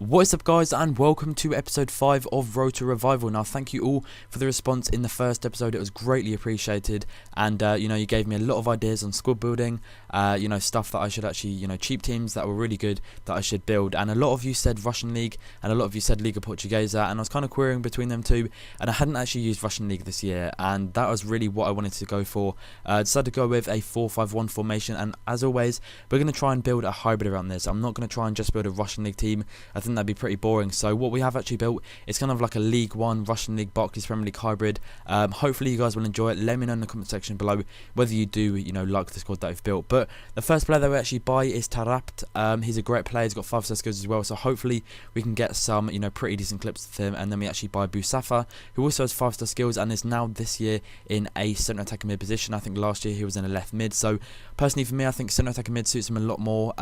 What is up, guys, and welcome to episode 5 of Road to Revival. Now, thank you all for the response in the first episode. It was greatly appreciated, and you gave me a lot of ideas on squad building, stuff that I should actually, cheap teams that were really good that I should build. And a lot of you said Russian League, and a lot of you said Liga Portuguesa, and I was kind of querying between them two, and I hadn't actually used Russian League this year, and that was really what I wanted to go for. I decided to go with a 4-5-1 formation, and as always, we're going to try and build a hybrid around this. I'm not going to try and just build a Russian League team. I think that'd be pretty boring. So what we have actually built is kind of like a League 1 Russian League Barclays Premier League hybrid. Hopefully you guys will enjoy it. Let me know in the comment section below whether you do like the squad that I've built. But the first player that we actually buy is Tarapt. He's a great player. He's got 5-star skills as well, so hopefully we can get some pretty decent clips with him. And then we actually buy Busafa, who also has 5-star skills and is now this year in a centre attacking mid position. I think last year he was in a left mid, so personally for me I think centre attacking mid suits him a lot more,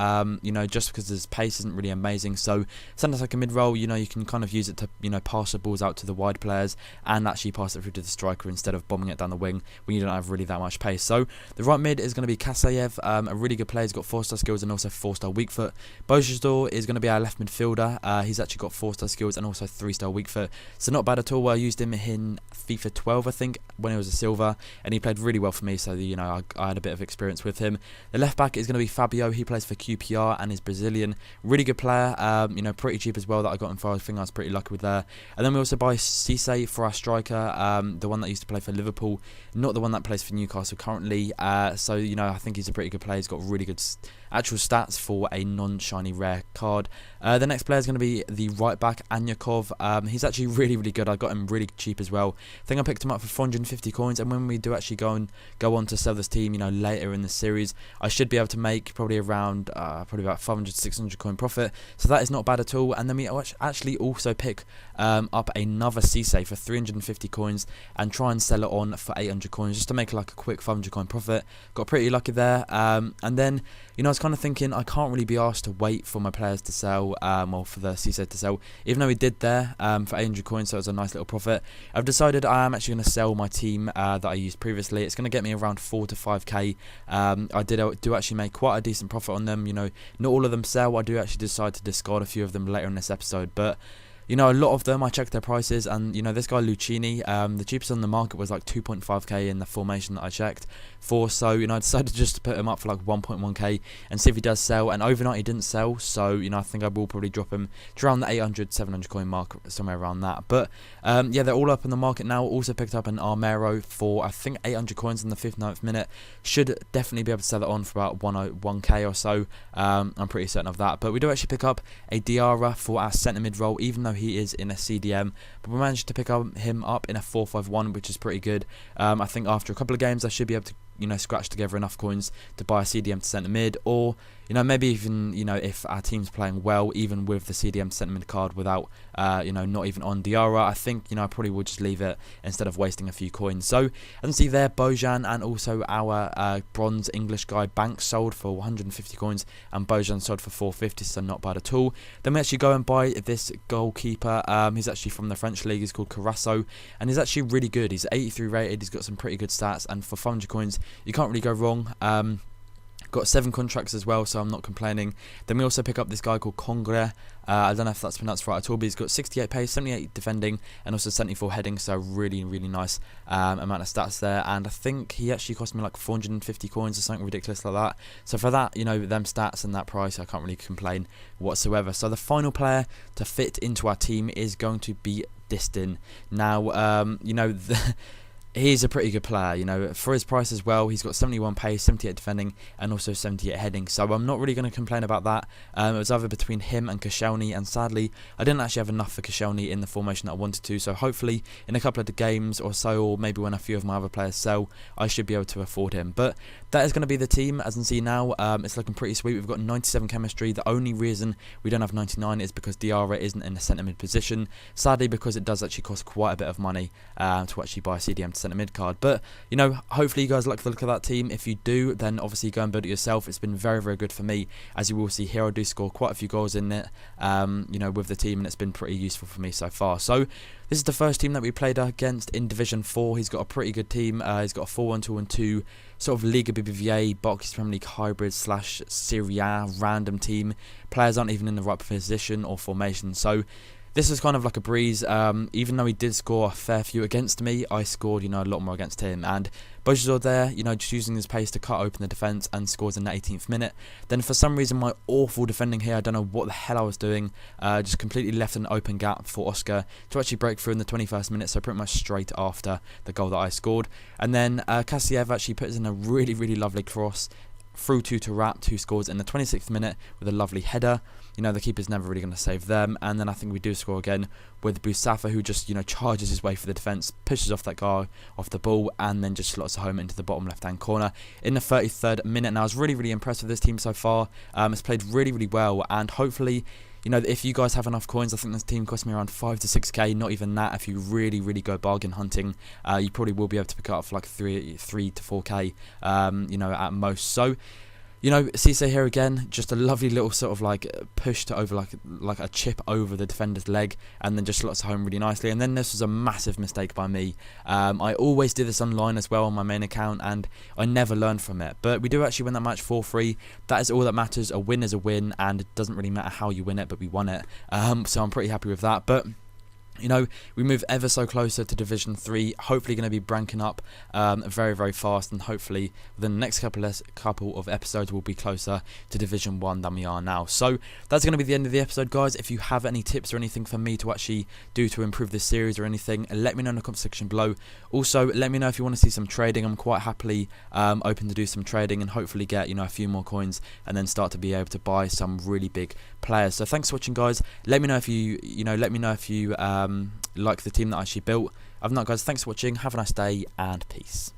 just because his pace isn't really amazing. So centre attacking mid role, you can kind of use it to pass the balls out to the wide players and actually pass it through to the striker instead of bombing it down the wing when you don't have really that much pace. So the right mid is going to be Kasayev, a really good player. He's got 4-star skills and also 4-star weak foot. Bojador is going to be our left midfielder. He's actually got 4-star skills and also 3-star weak foot, so not bad at all. I used him in FIFA 12 I think when he was a silver, and he played really well for me, so I had a bit of experience with him. The left back is going to be Fareoh. He plays for QPR and is Brazilian. Really good player, pretty cheap as well that I got him for. I think I was pretty lucky with there. And then we also buy Cisse for our striker, the one that used to play for Liverpool, not the one that plays for Newcastle currently. I think he's a pretty good player. He's got really good actual stats for a non-shiny rare card. The next player is going to be the right back, Anikdote. He's actually really good. I got him really cheap as well. I think I picked him up for 450 coins, and when we do actually go on to sell this team, later in the series, I should be able to make probably around about 500-600 coin profit. So that is not bad at all. And then we actually also pick up another Cisse for 350 coins and try and sell it on for 800 coins just to make like a quick 500 coin profit. Got pretty lucky there. And then I was kind of thinking I can't really be asked to wait for my players to sell, or for the Cisse to sell, even though we did there for 800 coins, so it was a nice little profit. I've decided I am actually going to sell my team that I used previously. It's going to get me around 4 to 5k. I do actually make quite a decent profit on them. Not all of them sell. I do actually decide to discard a few of them later in this episode, but a lot of them, I checked their prices, and this guy Lucchini, the cheapest on the market was like 2.5k in the formation that I checked for. So I decided just to put him up for like 1.1k and see if he does sell. And overnight he didn't sell, so I think I will probably drop him to around the 800-700 coin mark, somewhere around that. But they're all up in the market now. Also picked up an Armero for I think 800 coins in the 59th minute. Should definitely be able to sell it on for about 1k or so. I'm pretty certain of that. But we do actually pick up a Diarra for our centre mid role, even though he is in a CDM, but we managed to pick him up in a 4-5-1, which is pretty good. I think after a couple of games I should be able to scratch together enough coins to buy a CDM to centre mid, or maybe even if our team's playing well, even with the CDM centre mid card without not even on Diarra, I think I probably would just leave it instead of wasting a few coins. So as you can see there, Bojan and also our bronze English guy Banks sold for 150 coins, and Bojan sold for 450, so not bad at all. Then we actually go and buy this goalkeeper. He's actually from the French league. He's called Carasso, and he's actually really good. He's 83 rated. He's got some pretty good stats, and for 500 coins you can't really go wrong. Got 7 contracts as well, so I'm not complaining. Then we also pick up this guy called Congre. I don't know if that's pronounced right at all, but he's got 68 pace, 78 defending, and also 74 heading, so really nice amount of stats there. And I think he actually cost me like 450 coins or something ridiculous like that. So for that, them stats and that price, I can't really complain whatsoever. So the final player to fit into our team is going to be Distin. Now, he's a pretty good player, for his price as well. He's got 71 pace, 78 defending, and also 78 heading, so I'm not really going to complain about that. It was either between him and Koscielny, and sadly I didn't actually have enough for Koscielny in the formation that I wanted to, so hopefully in a couple of the games or so, or maybe when a few of my other players sell, I should be able to afford him. But that is going to be the team. As you can see now, it's looking pretty sweet. We've got 97 chemistry. The only reason we don't have 99 is because Diarra isn't in the centre mid position, sadly, because it does actually cost quite a bit of money to actually buy a CDM to centre mid card. But you know, hopefully you guys like the look of that team. If you do, then obviously go and build it yourself. It's been very, very good for me. As you will see here, I do score quite a few goals in it, you know, with the team, and it's been pretty useful for me so far. So this is the first team that we played against in Division 4. He's got a pretty good team. He's got a 4-1-2-1-2 sort of Liga BBVA, Boxing Premier League hybrid / Serie A random team. Players aren't even in the right position or formation. So this was kind of like a breeze. Even though he did score a fair few against me, I scored, you know, a lot more against him. And Bojazor there, you know, just using his pace to cut open the defence and scores in the 18th minute. Then for some reason, my awful defending here, I don't know what the hell I was doing, just completely left an open gap for Oscar to actually break through in the 21st minute, so pretty much straight after the goal that I scored. And then Kassiev actually puts in a really, really lovely cross through to Rapt, who scores in the 26th minute with a lovely header. You know, the keeper's never really going to save them. And then I think we do score again with Busafa, who just, you know, charges his way for the defence, pushes off that guy off the ball, and then just slots it home into the bottom left-hand corner in the 33rd minute. Now, I was really, really impressed with this team so far. It's played really, really well, and hopefully, you know, if you guys have enough coins, I think this team cost me around 5 to 6k, not even that. If you really, really go bargain hunting, you probably will be able to pick it up for like 3 to 4k, you know, at most. So, you know, Cisse here again, just a lovely little sort of like push to over like a chip over the defender's leg, and then just slots home really nicely. And then this was a massive mistake by me. I always do this online as well on my main account, and I never learn from it. But we do actually win that match 4-3. That is all that matters. A win is a win, and it doesn't really matter how you win it, but we won it. So I'm pretty happy with that. But you know, we move ever so closer to Division 3, hopefully going to be ranking up very, very fast, and hopefully within the next couple of episodes we'll be closer to Division 1 than we are now. So that's going to be the end of the episode, guys. If you have any tips or anything for me to actually do to improve this series or anything, let me know in the comment section below. Also, let me know if you want to see some trading. I'm quite happily open to do some trading and hopefully get, you know, a few more coins and then start to be able to buy some really big players. So thanks for watching, guys. Let me know if you like the team that I actually built. Other than that, guys, thanks for watching. Have a nice day and peace.